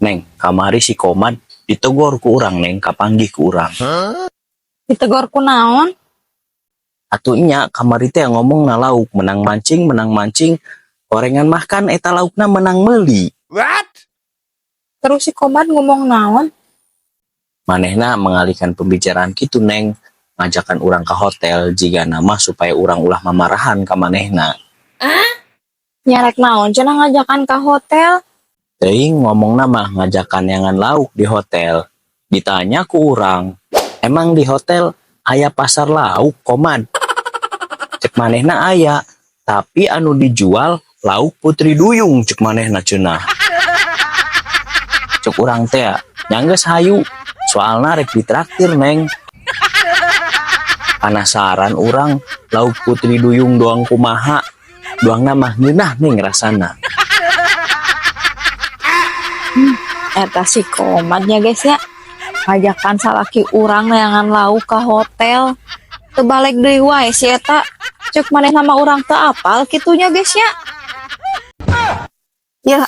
Neng, kamari si Komad ditegor ku urang Neng, kapanggih ku urang. Ditegor ku naon? Atunya kamari teh ngomong na lauk menang mancing, gorengan makan eta laukna menang meuli. Terus si Komad ngomong naon? Manehna mengalihkan pembicaraan kitu Neng, ngajakan urang ke hotel jika nama supaya urang ulah mamarahan ka manehna. Nyarek naon cenah ngajakan ka hotel? Teuing ngomong nama ngajakan yangan lauk di hotel. Ditanya ku urang, emang di hotel aya pasar lauk Komad? Cek manehna aya, tapi anu dijual lauk Putri Duyung cek manehna cenah. Cek urang teh nyanggeus hayu, soalna rek ditraktir Neng. Penasaran urang lauk Putri Duyung doang kumaha, doang nama ngeunah Neng rasana. Eta si Komadnya guys ya, ngajakan salaki urang neangan lauk ka hotel. Teu balik deui wae si eta. Cek maneh nama urang teu apal kitunya guys ya. Yeuh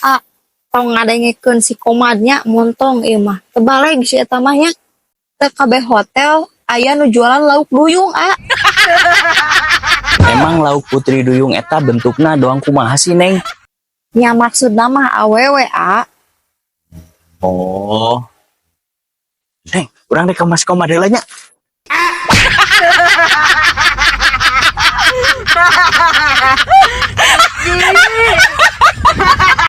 tong ngadengikeun si Komadnya montong ieu mah. Teu balik si eta mah nya. Teu kabeh hotel aya nu jualan lauk duyung Emang lauk Putri Duyung eta bentukna doang kumaha sih Neng? Nya maksudna mah awewe Oh. Neng, urang rek ka Mas Komad heula nya.